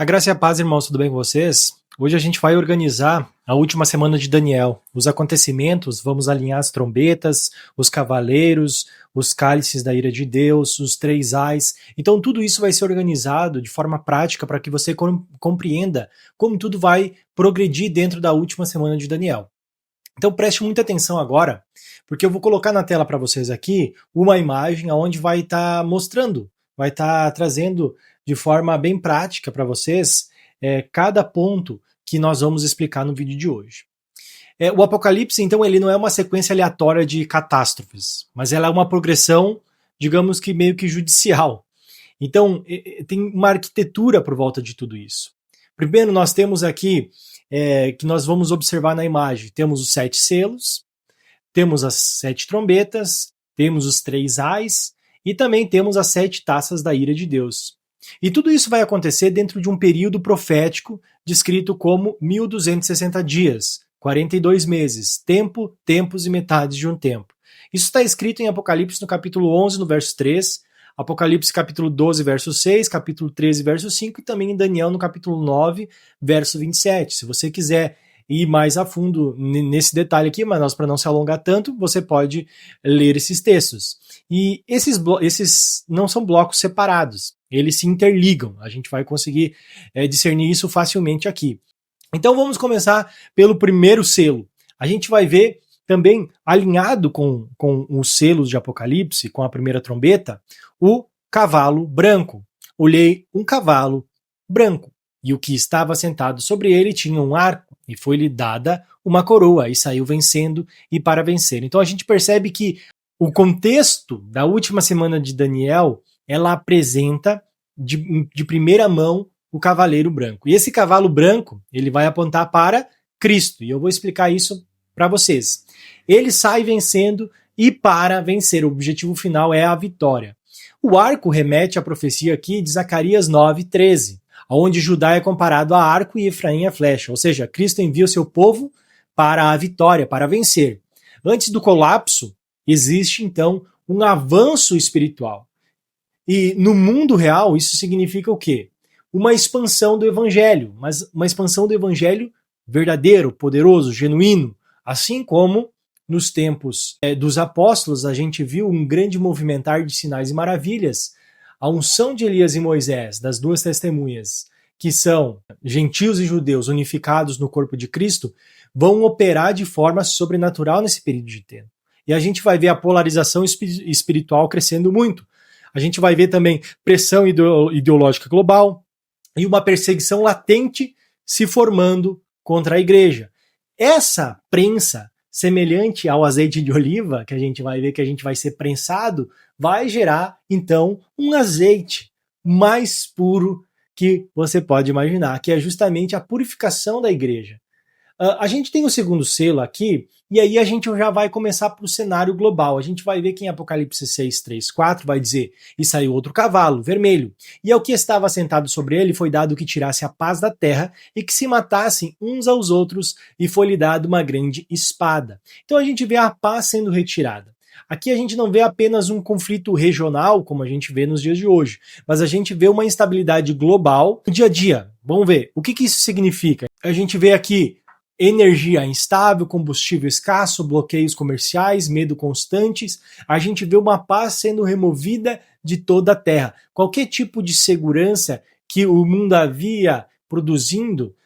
A graça e a paz, irmãos, tudo bem com vocês? Hoje a gente vai organizar a última semana de Daniel. Os acontecimentos, vamos alinhar as trombetas, os cavaleiros, os cálices da ira de Deus, os três ais. Então tudo isso vai ser organizado de forma prática para que você compreenda como tudo vai progredir dentro da última semana de Daniel. Então preste muita atenção agora, porque eu vou colocar na tela para vocês aqui uma imagem onde vai estar mostrando, vai estar trazendo de forma bem prática para vocês cada ponto que nós vamos explicar no vídeo de hoje. O Apocalipse, então, ele não é uma sequência aleatória de catástrofes, mas ela é uma progressão, digamos que meio que judicial. Então, tem uma arquitetura por volta de tudo isso. Primeiro, nós temos aqui, que nós vamos observar na imagem, temos os 7 selos, temos as 7 trombetas, temos os 3 ais e também temos as 7 taças da ira de Deus. E tudo isso vai acontecer dentro de um período profético descrito como 1260 dias, 42 meses, tempo, tempos e metades de um tempo. Isso está escrito em Apocalipse no capítulo 11, no verso 3, Apocalipse capítulo 12, verso 6, capítulo 13, verso 5 e também em Daniel no capítulo 9, verso 27. Se você quiser ir mais a fundo nesse detalhe aqui, mas para não se alongar tanto, você pode ler esses textos. E esses não são blocos separados, eles se interligam, a gente vai conseguir discernir isso facilmente aqui. Então vamos começar pelo primeiro selo. A gente vai ver também alinhado com os selos de Apocalipse, com a primeira trombeta, o cavalo branco. Olhei um cavalo branco, e o que estava sentado sobre ele tinha um arco, e foi-lhe dada uma coroa, e saiu vencendo e para vencer. Então a gente percebe que o contexto da última semana de Daniel, ela apresenta de primeira mão o cavaleiro branco. E esse cavalo branco, ele vai apontar para Cristo, e eu vou explicar isso para vocês. Ele sai vencendo e para vencer, o objetivo final é a vitória. O arco remete à profecia aqui de Zacarias 9:13, onde Judá é comparado a arco e Efraim a flecha, ou seja, Cristo envia o seu povo para a vitória, para vencer. Antes do colapso, existe então um avanço espiritual. E no mundo real, isso significa o quê? Uma expansão do evangelho, mas uma expansão do evangelho verdadeiro, poderoso, genuíno, assim como nos tempos dos apóstolos a gente viu um grande movimentar de sinais e maravilhas. A unção de Elias e Moisés, das duas testemunhas, que são gentios e judeus unificados no corpo de Cristo, vão operar de forma sobrenatural nesse período de tempo. E a gente vai ver a polarização espiritual crescendo muito. A gente vai ver também pressão ideológica global e uma perseguição latente se formando contra a igreja. Essa prensa, semelhante ao azeite de oliva, que a gente vai ver que a gente vai ser prensado, vai gerar, então, um azeite mais puro que você pode imaginar, que é justamente a purificação da igreja. A gente tem o segundo selo aqui, e aí a gente já vai começar para o cenário global. A gente vai ver que em Apocalipse 6, 3, 4 vai dizer, e saiu outro cavalo, vermelho, e ao que estava sentado sobre ele foi dado que tirasse a paz da terra e que se matassem uns aos outros, e foi-lhe dado uma grande espada. Então a gente vê a paz sendo retirada. Aqui a gente não vê apenas um conflito regional, como a gente vê nos dias de hoje, mas a gente vê uma instabilidade global no dia a dia. Vamos ver, o que isso significa? A gente vê aqui energia instável, combustível escasso, bloqueios comerciais, medo constantes. A gente vê uma paz sendo removida de toda a terra. Qualquer tipo de segurança que o mundo havia produzindo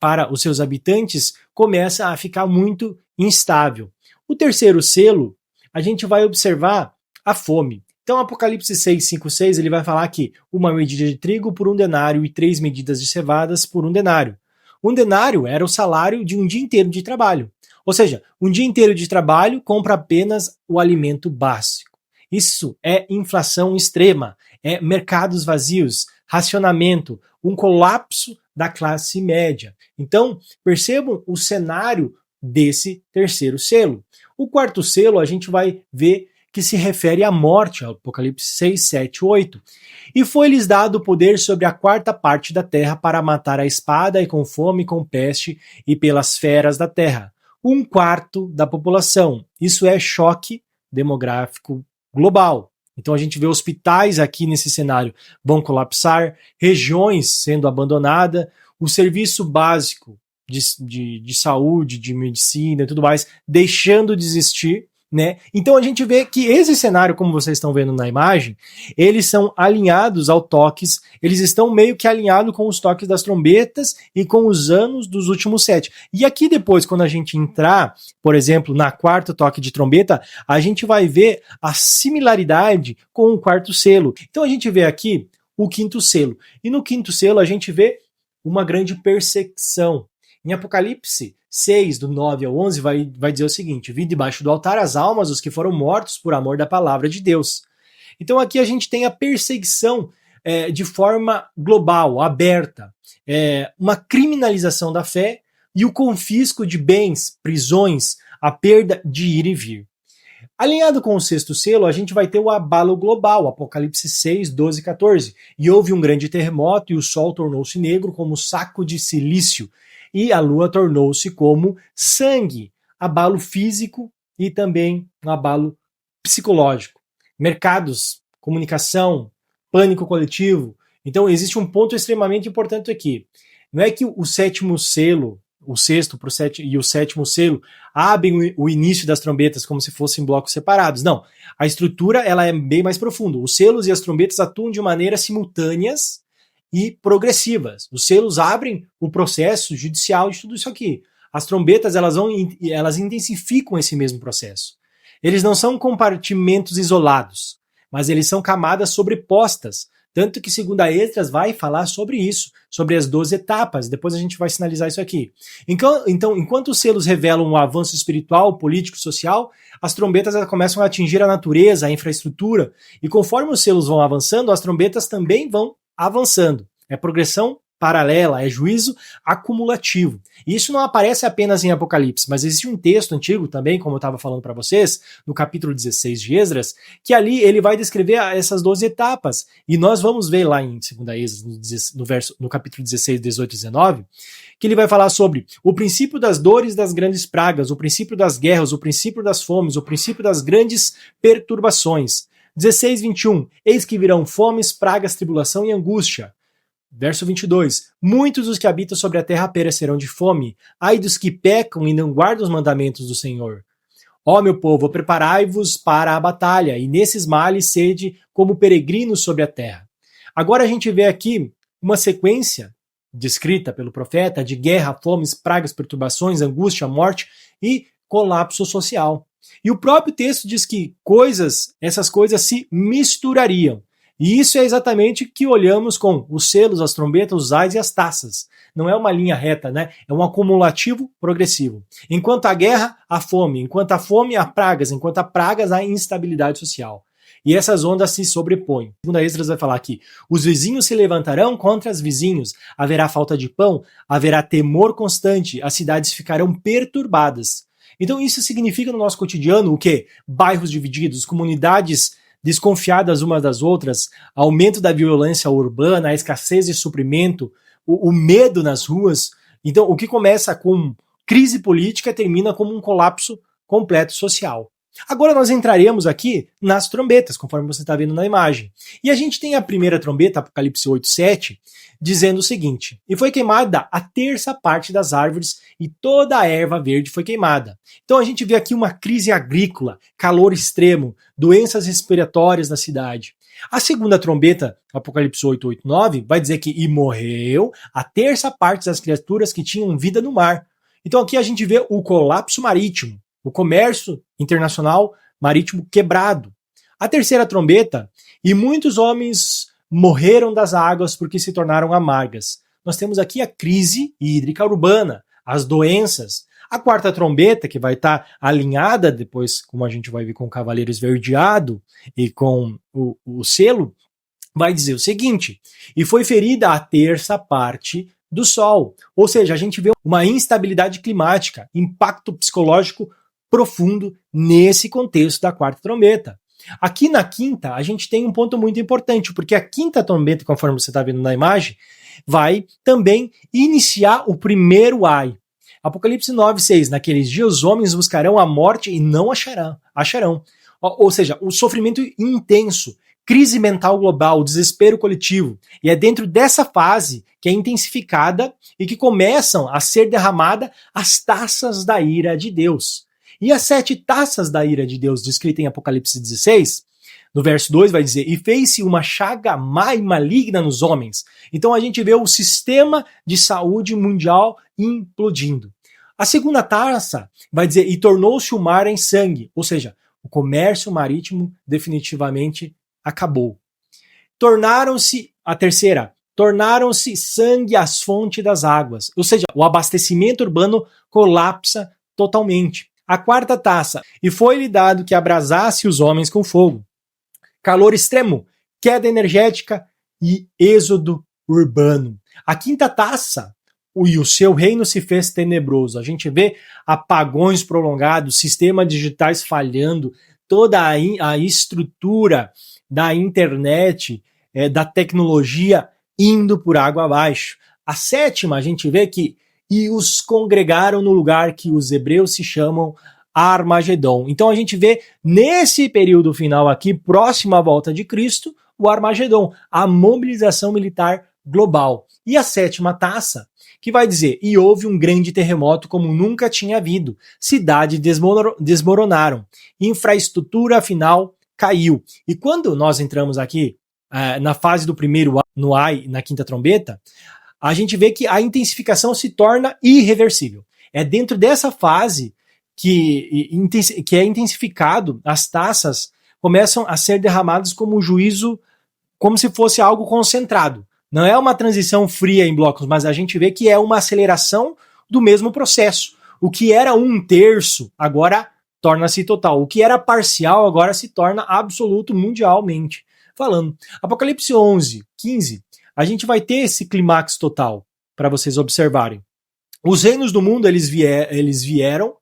para os seus habitantes começa a ficar muito instável. O terceiro selo, a gente vai observar a fome. Então, Apocalipse 6, 5, 6, ele vai falar que 1 medida de trigo por 1 denário e 3 medidas de cevadas por 1 denário. 1 denário era o salário de um dia inteiro de trabalho. Ou seja, um dia inteiro de trabalho compra apenas o alimento básico. Isso é inflação extrema, é mercados vazios, racionamento, um colapso da classe média. Então, percebam o cenário desse terceiro selo. O quarto selo a gente vai ver que se refere à morte, Apocalipse 6, 7, 8. E foi-lhes dado o poder sobre a quarta parte da terra para matar a espada e com fome, com peste e pelas feras da terra. 1/4 da população. Isso é choque demográfico global. Então a gente vê hospitais aqui nesse cenário vão colapsar, regiões sendo abandonadas, o serviço básico de saúde, de medicina e tudo mais, deixando de existir, né? Então a gente vê que esse cenário, como vocês estão vendo na imagem, eles são alinhados ao toques, eles estão meio que alinhados com os toques das trombetas e com os anos dos últimos 7. E aqui depois, quando a gente entrar, por exemplo, na quarta toque de trombeta, a gente vai ver a similaridade com o quarto selo. Então a gente vê aqui o quinto selo. E no quinto selo a gente vê uma grande perseguição. Em Apocalipse 6, do 9 ao 11, vai dizer o seguinte: vi debaixo do altar as almas dos que foram mortos por amor da palavra de Deus. Então aqui a gente tem a perseguição de forma global, aberta, uma criminalização da fé e o confisco de bens, prisões, a perda de ir e vir. Alinhado com o sexto selo, a gente vai ter o abalo global, Apocalipse 6, 12 e 14. E houve um grande terremoto e o sol tornou-se negro como saco de silício e a lua tornou-se como sangue, abalo físico e também um abalo psicológico. Mercados, comunicação, pânico coletivo. Então existe um ponto extremamente importante aqui. Não é que o sétimo selo, o sexto e o sétimo selo abrem o início das trombetas como se fossem blocos separados. Não, a estrutura ela é bem mais profunda. Os selos e as trombetas atuam de maneiras simultâneas e progressivas. Os selos abrem o processo judicial de tudo isso aqui. As trombetas elas intensificam esse mesmo processo. Eles não são compartimentos isolados, mas eles são camadas sobrepostas. Tanto que, segundo a Esdras, vai falar sobre isso, sobre as 12 etapas. Depois a gente vai sinalizar isso aqui. Então, enquanto os selos revelam um avanço espiritual, político, social, as trombetas começam a atingir a natureza, a infraestrutura, e conforme os selos vão avançando, as trombetas também vão avançando. É progressão paralela, é juízo acumulativo. E isso não aparece apenas em Apocalipse, mas existe um texto antigo também, como eu estava falando para vocês, no capítulo 16 de Esdras, que ali ele vai descrever essas 12 etapas. E nós vamos ver lá em 2 Esdras, no capítulo 16, 18 e 19, que ele vai falar sobre o princípio das dores das grandes pragas, o princípio das guerras, o princípio das fomes, o princípio das grandes perturbações. 16, 21. Eis que virão fomes, pragas, tribulação e angústia. Verso 22. Muitos dos que habitam sobre a terra perecerão de fome. Ai dos que pecam e não guardam os mandamentos do Senhor. Ó meu povo, preparai-vos para a batalha, e nesses males sede como peregrinos sobre a terra. Agora a gente vê aqui uma sequência descrita pelo profeta de guerra, fomes, pragas, perturbações, angústia, morte e colapso social. E o próprio texto diz que essas coisas se misturariam. E isso é exatamente o que olhamos com os selos, as trombetas, os ais e as taças. Não é uma linha reta, né? É um acumulativo progressivo. Enquanto a guerra, a fome. Enquanto a fome, há pragas. Enquanto há pragas, há instabilidade social. E essas ondas se sobrepõem. Segundo a Esdras vai falar aqui, os vizinhos se levantarão contra os vizinhos, haverá falta de pão, haverá temor constante, as cidades ficarão perturbadas. Então isso significa no nosso cotidiano o quê? Bairros divididos, comunidades desconfiadas umas das outras, aumento da violência urbana, a escassez de suprimento, o medo nas ruas. Então o que começa com crise política termina como um colapso completo social. Agora nós entraremos aqui nas trombetas, conforme você está vendo na imagem. E a gente tem a primeira trombeta, Apocalipse 8:7, dizendo o seguinte: e foi queimada a terça parte das árvores e toda a erva verde foi queimada. Então a gente vê aqui uma crise agrícola, calor extremo, doenças respiratórias na cidade. A segunda trombeta, Apocalipse 8:8-9, vai dizer que e morreu a terça parte das criaturas que tinham vida no mar. Então aqui a gente vê o colapso marítimo, o comércio internacional marítimo quebrado. A terceira trombeta, e muitos homens morreram das águas porque se tornaram amargas. Nós temos aqui a crise hídrica urbana, as doenças. A quarta trombeta, que vai estar alinhada depois, como a gente vai ver com o cavaleiro esverdeado e com o selo, vai dizer o seguinte: e foi ferida a terça parte do sol. Ou seja, a gente vê uma instabilidade climática, impacto psicológico profundo nesse contexto da quarta trombeta. Aqui na quinta, a gente tem um ponto muito importante, porque a quinta trombeta, conforme você está vendo na imagem, vai também iniciar o primeiro ai. Apocalipse 9:6, naqueles dias os homens buscarão a morte e não acharão. ou seja, o sofrimento intenso, crise mental global, desespero coletivo. E é dentro dessa fase que é intensificada e que começam a ser derramadas as taças da ira de Deus. E as 7 taças da ira de Deus, descrita em Apocalipse 16, no verso 2 vai dizer, e fez-se uma chaga má e maligna nos homens. Então a gente vê o sistema de saúde mundial implodindo. A segunda taça vai dizer, e tornou-se o mar em sangue, ou seja, o comércio marítimo definitivamente acabou. A terceira, tornaram-se sangue as fontes das águas, ou seja, o abastecimento urbano colapsa totalmente. A quarta taça, e foi-lhe dado que abrasasse os homens com fogo. Calor extremo, queda energética e êxodo urbano. A quinta taça, e o seu reino se fez tenebroso. A gente vê apagões prolongados, sistemas digitais falhando, toda a estrutura da internet, da tecnologia indo por água abaixo. A sétima, a gente vê que e os congregaram no lugar que os hebreus se chamam Armagedon. Então a gente vê nesse período final aqui, próximo à volta de Cristo, o Armagedon, a mobilização militar global. E a sétima taça, que vai dizer, e houve um grande terremoto como nunca tinha havido, cidades desmoronaram, infraestrutura final caiu. E quando nós entramos aqui na fase do primeiro no Ai, na quinta trombeta, a gente vê que a intensificação se torna irreversível. É dentro dessa fase que é intensificado, as taças começam a ser derramadas como um juízo, como se fosse algo concentrado. Não é uma transição fria em blocos, mas a gente vê que é uma aceleração do mesmo processo. O que era 1/3 agora torna-se total. O que era parcial agora se torna absoluto mundialmente falando. Apocalipse 11, 15, a gente vai ter esse clímax total, para vocês observarem. Os reinos do mundo, eles vieram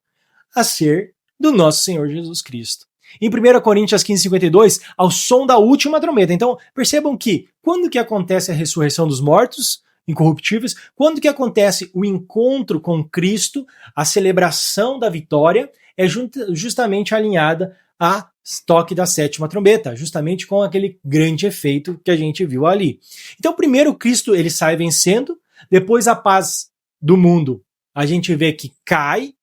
a ser do nosso Senhor Jesus Cristo. Em 1 Coríntios 15, 52, ao som da última trombeta. Então, percebam que, quando que acontece a ressurreição dos mortos, incorruptíveis, quando que acontece o encontro com Cristo, a celebração da vitória, é justamente alinhada a toque da sétima trombeta, justamente com aquele grande efeito que a gente viu ali. Então, primeiro Cristo ele sai vencendo, depois a paz do mundo a gente vê que cai,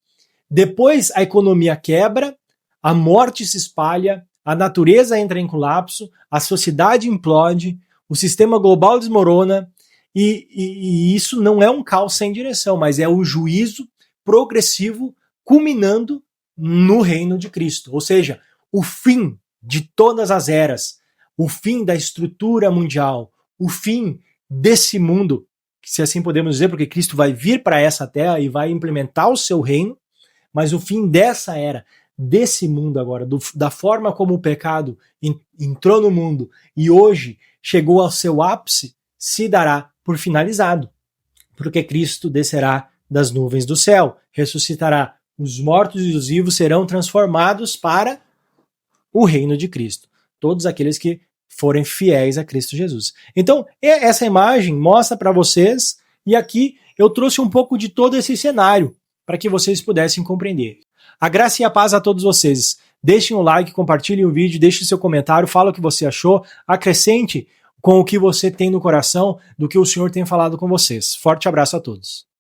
depois a economia quebra, a morte se espalha, a natureza entra em colapso, a sociedade implode, o sistema global desmorona, e isso não é um caos sem direção, mas é o juízo progressivo culminando no reino de Cristo. Ou seja, o fim de todas as eras, o fim da estrutura mundial, o fim desse mundo, se assim podemos dizer, porque Cristo vai vir para essa terra e vai implementar o seu reino, mas o fim dessa era, desse mundo agora, da forma como o pecado entrou no mundo e hoje chegou ao seu ápice, se dará por finalizado, porque Cristo descerá das nuvens do céu, ressuscitará, os mortos e os vivos serão transformados para o reino de Cristo, todos aqueles que forem fiéis a Cristo Jesus. Então, essa imagem mostra para vocês, e aqui eu trouxe um pouco de todo esse cenário, para que vocês pudessem compreender. A graça e a paz a todos vocês. Deixem um like, compartilhem o vídeo, deixem seu comentário, fala o que você achou, acrescente com o que você tem no coração do que o Senhor tem falado com vocês. Forte abraço a todos.